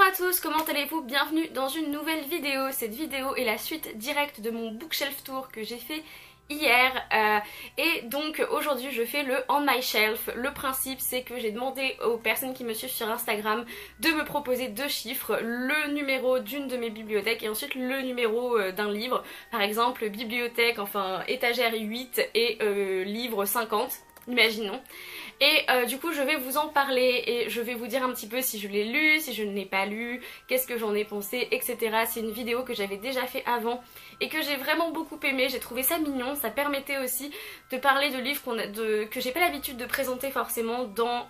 à tous, comment allez-vous? Bienvenue dans une nouvelle vidéo. Cette vidéo est la suite directe de mon bookshelf tour que j'ai fait hier et donc aujourd'hui je fais le On My Shelf. Le principe c'est que j'ai demandé aux personnes qui me suivent sur Instagram de me proposer deux chiffres, le numéro d'une de mes bibliothèques et ensuite le numéro d'un livre, par exemple bibliothèque, enfin étagère 8 et livre 50, imaginons. Et du coup je vais vous en parler et je vais vous dire un petit peu si je l'ai lu, si je ne l'ai pas lu, qu'est-ce que j'en ai pensé, etc. C'est une vidéo que j'avais déjà fait avant et que j'ai vraiment beaucoup aimé, j'ai trouvé ça mignon. Ça permettait aussi de parler de livres que j'ai pas l'habitude de présenter forcément dans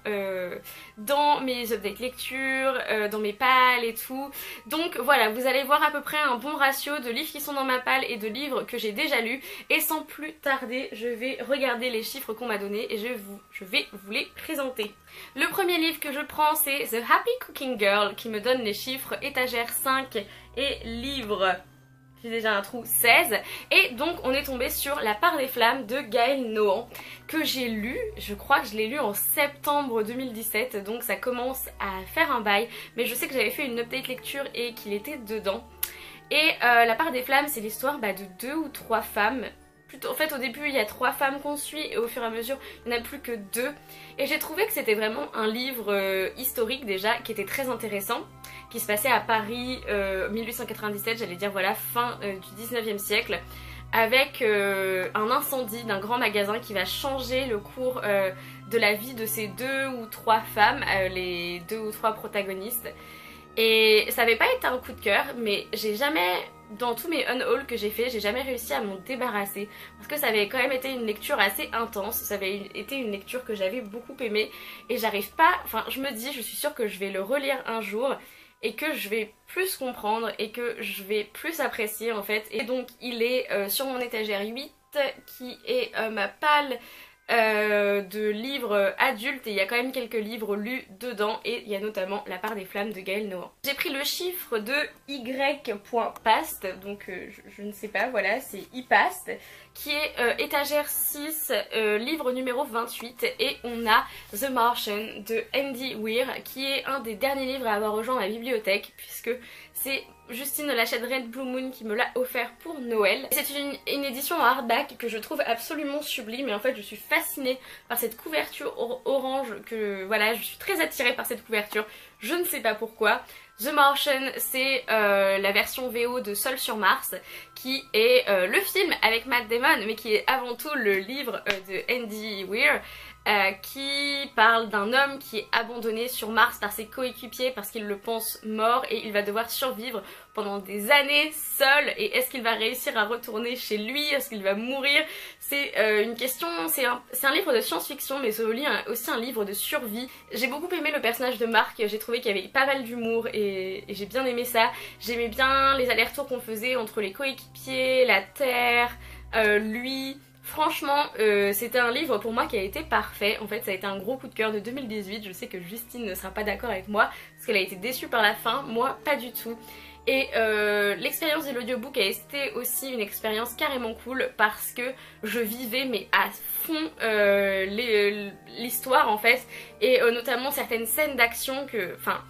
mes updates lecture, dans mes pales et tout. Donc voilà, vous allez voir à peu près un bon ratio de livres qui sont dans ma palle et de livres que j'ai déjà lus. Et sans plus tarder, je vais regarder les chiffres qu'on m'a donnés et je vais vous les présenter. Le premier livre que je prends c'est The Happy Cooking Girl qui me donne les chiffres étagère 5 et livre, j'ai déjà un trou, 16. Et donc on est tombé sur La part des flammes de Gaël Nohan que j'ai lu, je crois que je l'ai lu en septembre 2017, donc ça commence à faire un bail, mais je sais que j'avais fait une update lecture et qu'il était dedans. Et La part des flammes c'est l'histoire de 2 ou 3 femmes. En fait au début il y a 3 femmes qu'on suit et au fur et à mesure il n'y en a plus que 2. Et j'ai trouvé que c'était vraiment un livre historique déjà qui était très intéressant, qui se passait à Paris 1897, j'allais dire voilà, fin du 19e siècle, avec un incendie d'un grand magasin qui va changer le cours de la vie de ces 2 ou 3 femmes, les 2 ou 3 protagonistes. Et ça avait pas été un coup de cœur, mais j'ai jamais, dans tous mes unhauls que j'ai fait, j'ai jamais réussi à m'en débarrasser. Parce que ça avait quand même été une lecture assez intense, ça avait été une lecture que j'avais beaucoup aimée. Et j'arrive pas, enfin je me dis, je suis sûre que je vais le relire un jour et que je vais plus comprendre et que je vais plus apprécier en fait. Et donc il est sur mon étagère 8 qui est ma palle de livres adultes, et il y a quand même quelques livres lus dedans et il y a notamment La part des flammes de Gaël Nohan. J'ai pris le chiffre de y.past, donc je ne sais pas, voilà, c'est y.past, qui est étagère 6, livre numéro 28, et on a The Martian de Andy Weir qui est un des derniers livres à avoir rejoint ma bibliothèque puisque c'est Justine de la chaîne Red Blue Moon qui me l'a offert pour Noël. C'est une édition en hardback que je trouve absolument sublime et en fait je suis fascinée par cette couverture orange, que voilà, je suis très attirée par cette couverture, je ne sais pas pourquoi. The Martian c'est la version VO de Seul sur Mars qui est le film avec Matt Damon mais qui est avant tout le livre de Andy Weir. Qui parle d'un homme qui est abandonné sur Mars par ses coéquipiers parce qu'il le pense mort et il va devoir survivre pendant des années seul. Et est-ce qu'il va réussir à retourner chez lui? Est-ce qu'il va mourir? C'est une question, c'est un livre de science-fiction mais c'est aussi un livre de survie. J'ai beaucoup aimé le personnage de Marc, j'ai trouvé qu'il y avait pas mal d'humour et j'ai bien aimé ça. J'aimais bien les allers-retours qu'on faisait entre les coéquipiers, la Terre, lui... Franchement, c'était un livre pour moi qui a été parfait. En fait, ça a été un gros coup de cœur de 2018. Je sais que Justine ne sera pas d'accord avec moi parce qu'elle a été déçue par la fin. Moi, pas du tout. Et l'expérience de l'audiobook a été aussi une expérience carrément cool parce que je vivais mais à fond l'histoire en fait. Et notamment certaines scènes d'action que... Enfin,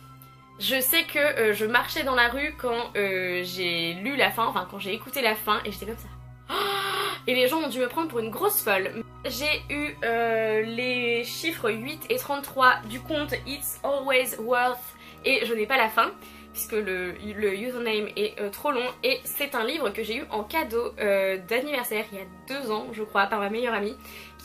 je sais que je marchais dans la rue quand j'ai lu la fin, enfin quand j'ai écouté la fin et j'étais comme ça. Et les gens ont dû me prendre pour une grosse folle. J'ai eu les chiffres 8 et 33 du compte It's Always Worth et je n'ai pas la fin puisque le username est trop long, et c'est un livre que j'ai eu en cadeau d'anniversaire il y a 2 ans je crois par ma meilleure amie,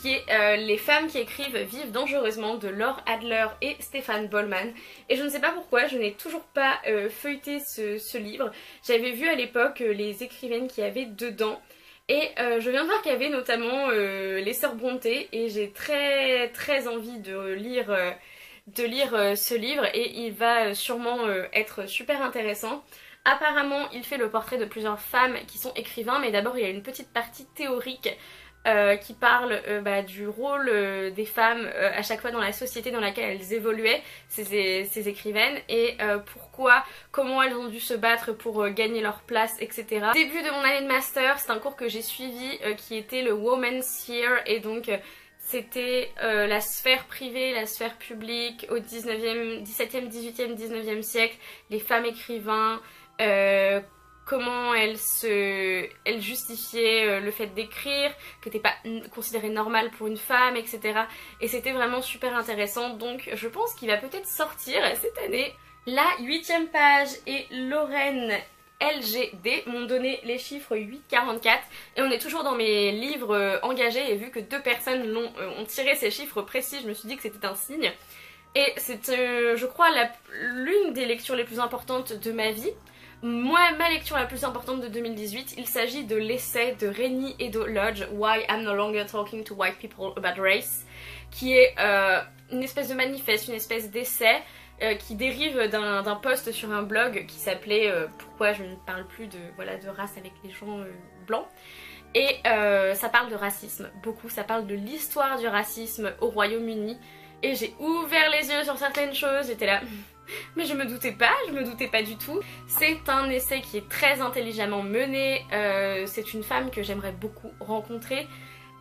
qui est Les femmes qui écrivent vivent dangereusement de Laure Adler et Stéphane Bollman. Et je ne sais pas pourquoi je n'ai toujours pas feuilleté ce livre. J'avais vu à l'époque les écrivaines qu'il y avait dedans. Et je viens de voir qu'il y avait notamment les sœurs Brontë et j'ai très envie de lire ce livre et il va sûrement être super intéressant. Apparemment il fait le portrait de plusieurs femmes qui sont écrivains, mais d'abord il y a une petite partie théorique qui parle du rôle des femmes à chaque fois dans la société dans laquelle elles évoluaient, ces écrivaines, et comment elles ont dû se battre pour gagner leur place, etc. Début de mon année de master, c'est un cours que j'ai suivi qui était le Women's Year, et donc c'était la sphère privée, la sphère publique au 19e, 17e, 18e, 19e siècle, les femmes écrivains, comment elles justifiaient le fait d'écrire, que c'était pas considéré normal pour une femme, etc. Et c'était vraiment super intéressant, donc je pense qu'il va peut-être sortir cette année. La 8e page et Lorraine LGD m'ont donné les chiffres 8,44 et on est toujours dans mes livres engagés et vu que 2 personnes ont tiré ces chiffres précis, je me suis dit que c'était un signe. Et c'est je crois l'une des lectures les plus importantes de ma vie. Moi, ma lecture la plus importante de 2018, il s'agit de l'essai de Rennie Edo Lodge, Why I'm No Longer Talking to White People About Race, qui est une espèce de manifeste, une espèce d'essai qui dérive d'un post sur un blog qui s'appelait Pourquoi je ne parle plus de race avec les gens blancs. Et ça parle de racisme, beaucoup, ça parle de l'histoire du racisme au Royaume-Uni. Et j'ai ouvert les yeux sur certaines choses, j'étais là... Mais je me doutais pas du tout. C'est un essai qui est très intelligemment mené, c'est une femme que j'aimerais beaucoup rencontrer.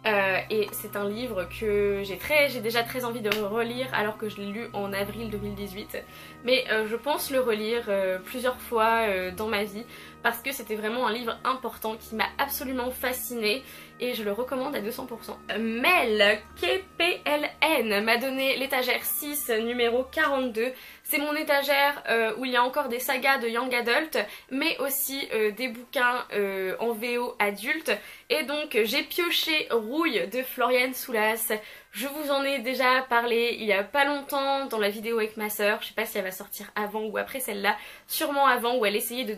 Et c'est un livre que j'ai déjà très envie de relire alors que je l'ai lu en avril 2018. Mais je pense le relire plusieurs fois dans ma vie parce que c'était vraiment un livre important qui m'a absolument fascinée et je le recommande à 200%. Mel KPLN m'a donné l'étagère 6 numéro 42. C'est mon étagère où il y a encore des sagas de young adult mais aussi des bouquins en VO adulte. Et donc j'ai pioché Rouille de Floriane Soulas. Je vous en ai déjà parlé il y a pas longtemps dans la vidéo avec ma soeur. Je sais pas si elle va sortir avant ou après celle-là. Sûrement avant, où elle essayait de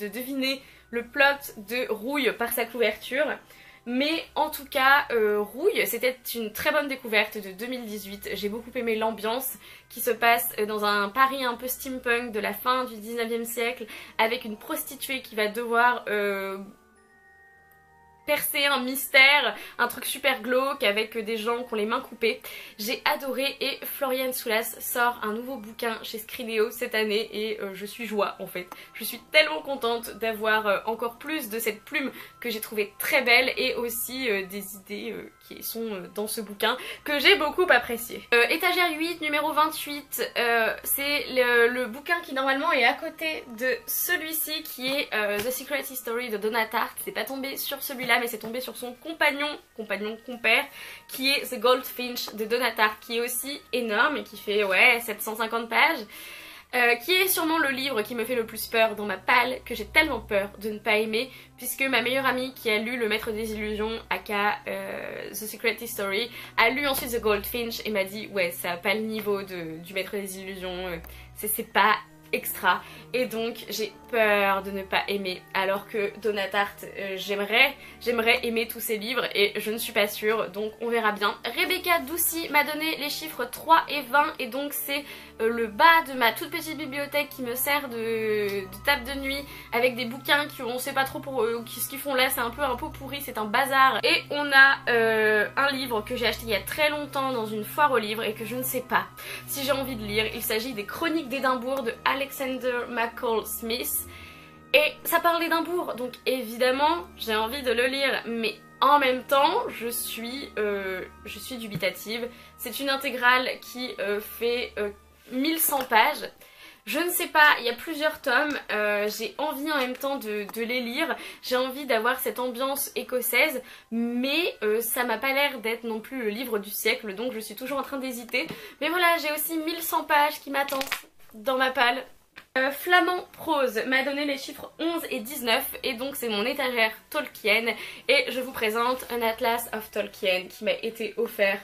deviner le plot de Rouille par sa couverture. Mais en tout cas, Rouille, c'était une très bonne découverte de 2018. J'ai beaucoup aimé l'ambiance qui se passe dans un Paris un peu steampunk de la fin du 19e siècle avec une prostituée qui va devoir... percer un mystère, un truc super glauque avec des gens qui ont les mains coupées. J'ai adoré et Floriane Soulas sort un nouveau bouquin chez Scribeo cette année et je suis joie en fait. Je suis tellement contente d'avoir encore plus de cette plume que j'ai trouvée très belle et aussi des idées qui sont dans ce bouquin que j'ai beaucoup apprécié. Étagère 8 numéro 28, c'est le bouquin qui normalement est à côté de celui-ci qui est The Secret History de Donna Tartt. C'est pas tombé sur celui-là mais c'est tombé sur son compère qui est The Goldfinch de Donna Tartt qui est aussi énorme et qui fait 750 pages. Qui est sûrement le livre qui me fait le plus peur dans ma palle, que j'ai tellement peur de ne pas aimer, puisque ma meilleure amie qui a lu Le Maître des Illusions, aka The Secret History, a lu ensuite The Goldfinch et m'a dit ouais ça a pas le niveau du Maître des Illusions, c'est pas extra, et donc j'ai peur de ne pas aimer, alors que Donna Tartt, j'aimerais aimer tous ses livres et je ne suis pas sûre, donc on verra bien. Rebecca Doucy m'a donné les chiffres 3 et 20 et donc c'est le bas de ma toute petite bibliothèque qui me sert de table de nuit avec des bouquins qui on sait pas trop ce qu'ils font là, c'est un peu un pot pourri, c'est un bazar. Et on a un livre que j'ai acheté il y a très longtemps dans une foire aux livres et que je ne sais pas si j'ai envie de lire. Il s'agit des Chroniques d'Édimbourg de Alexander McCall Smith et ça parle d'Édimbourg donc évidemment j'ai envie de le lire, mais en même temps je suis dubitative. C'est une intégrale qui fait 1100 pages. Je ne sais pas, il y a plusieurs tomes, j'ai envie en même temps de les lire, j'ai envie d'avoir cette ambiance écossaise, mais ça m'a pas l'air d'être non plus le livre du siècle, donc je suis toujours en train d'hésiter. Mais voilà, j'ai aussi 1100 pages qui m'attendent dans ma palle. Flamand Prose m'a donné les chiffres 11 et 19 et donc c'est mon étagère Tolkien et je vous présente un Atlas of Tolkien qui m'a été offert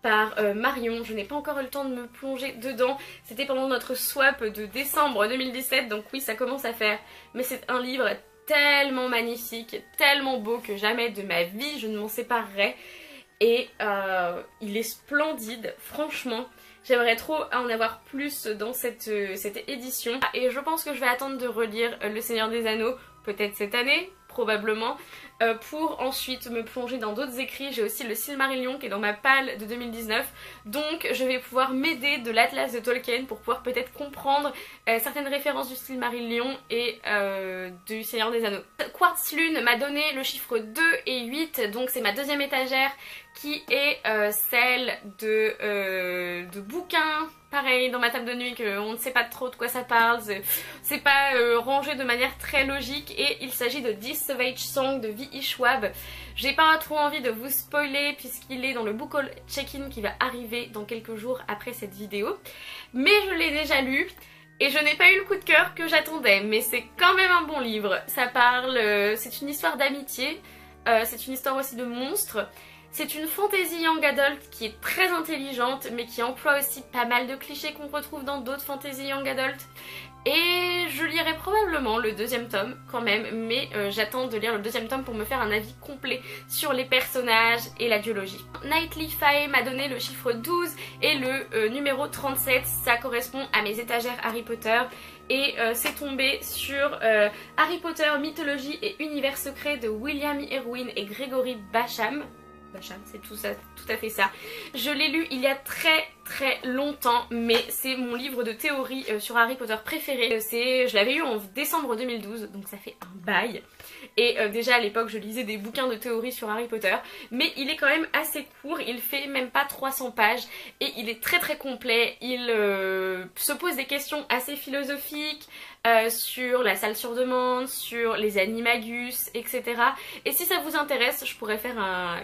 par Marion. Je n'ai pas encore eu le temps de me plonger dedans, c'était pendant notre swap de décembre 2017 donc oui ça commence à faire, mais c'est un livre tellement magnifique, tellement beau que jamais de ma vie je ne m'en séparerai et il est splendide franchement. J'aimerais trop en avoir plus dans cette édition et je pense que je vais attendre de relire Le Seigneur des Anneaux peut-être cette année, probablement, pour ensuite me plonger dans d'autres écrits. J'ai aussi le Silmarillion qui est dans ma palle de 2019, donc je vais pouvoir m'aider de l'Atlas de Tolkien pour pouvoir peut-être comprendre certaines références du Silmarillion et du Seigneur des Anneaux. Quartz Lune m'a donné le chiffre 2 et 8, donc c'est ma deuxième étagère qui est celle de bouquins. Pareil, dans ma table de nuit, on ne sait pas trop de quoi ça parle, c'est pas rangé de manière très logique, et il s'agit de This Savage Song de V.E. Schwab. J'ai pas trop envie de vous spoiler puisqu'il est dans le book haul check-in qui va arriver dans quelques jours après cette vidéo, mais je l'ai déjà lu et je n'ai pas eu le coup de cœur que j'attendais, mais c'est quand même un bon livre. Ça parle, c'est une histoire d'amitié, c'est une histoire aussi de monstres. C'est une fantasy young adult qui est très intelligente mais qui emploie aussi pas mal de clichés qu'on retrouve dans d'autres fantasy young adult. Et je lirai probablement le deuxième tome quand même, mais j'attends de lire le deuxième tome pour me faire un avis complet sur les personnages et la duologie. Nightly Fae m'a donné le chiffre 12 et le numéro 37, ça correspond à mes étagères Harry Potter. Et c'est tombé sur Harry Potter, mythologie et univers secret de William Irwin et Gregory Basham. C'est tout à fait ça. Je l'ai lu il y a très longtemps, mais c'est mon livre de théorie sur Harry Potter préféré. Je l'avais eu en décembre 2012, donc ça fait un bail. Et déjà à l'époque je lisais des bouquins de théorie sur Harry Potter, mais il est quand même assez court, il fait même pas 300 pages et il est très complet. Il se pose des questions assez philosophiques, sur la salle sur demande, sur les animagus, etc. Et si ça vous intéresse, je pourrais faire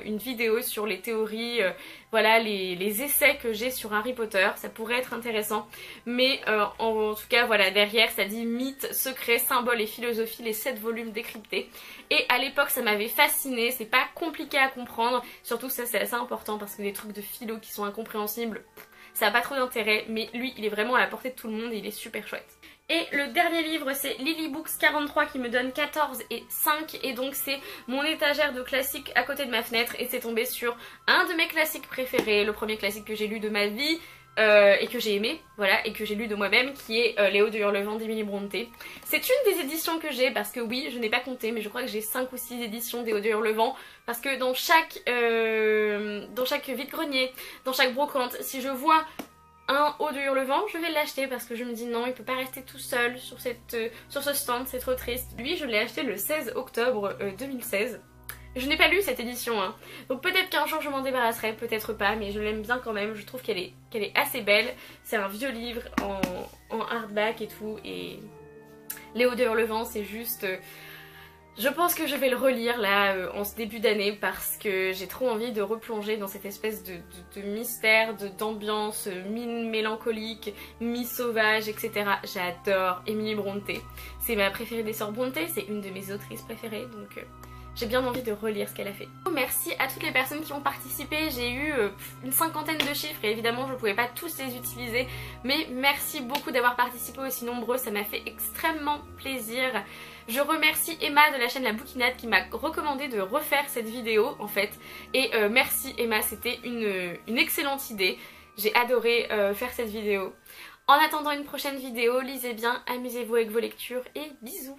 une vidéo sur les théories, voilà, les essais que j'ai sur Harry Potter, ça pourrait être intéressant. Mais en tout cas, voilà, derrière ça dit mythes, secrets, symboles et philosophie, les 7 volumes décryptés. Et à l'époque ça m'avait fasciné, c'est pas compliqué à comprendre, surtout ça c'est assez important parce que des trucs de philo qui sont incompréhensibles, ça n'a pas trop d'intérêt, mais lui il est vraiment à la portée de tout le monde et il est super chouette. Et le dernier livre c'est Lily Books 43 qui me donne 14 et 5, et donc c'est mon étagère de classiques à côté de ma fenêtre et c'est tombé sur un de mes classiques préférés, le premier classique que j'ai lu de ma vie et que j'ai aimé, voilà, et que j'ai lu de moi-même, qui est Léo de Hurlevent d'Emily Brontë. C'est une des éditions que j'ai parce que oui, je n'ai pas compté, mais je crois que j'ai 5 ou 6 éditions des Léo de Hurlevent parce que dans chaque vide-grenier, dans chaque brocante, si je vois un haut de Hurlevent, je vais l'acheter parce que je me dis non, il peut pas rester tout seul sur ce stand, c'est trop triste. Lui, je l'ai acheté le 16 octobre 2016. Je n'ai pas lu cette édition, hein. Donc peut-être qu'un jour je m'en débarrasserai, peut-être pas, mais je l'aime bien quand même, je trouve qu'elle est assez belle. C'est un vieux livre en hardback et tout, et Léo de Hurlevent c'est juste... Je pense que je vais le relire là en ce début d'année parce que j'ai trop envie de replonger dans cette espèce de mystère, d'ambiance mi-mélancolique, mi-sauvage, etc. J'adore Emily Brontë. C'est ma préférée des sœurs Brontë, c'est une de mes autrices préférées, donc j'ai bien envie de relire ce qu'elle a fait. Merci à toutes les personnes qui ont participé, j'ai eu une 50aine de chiffres et évidemment je ne pouvais pas tous les utiliser, mais merci beaucoup d'avoir participé aussi nombreux, ça m'a fait extrêmement plaisir. Je remercie Emma de la chaîne La Bouquinade qui m'a recommandé de refaire cette vidéo en fait, et merci Emma, c'était une excellente idée, j'ai adoré faire cette vidéo. En attendant une prochaine vidéo, lisez bien, amusez-vous avec vos lectures et bisous.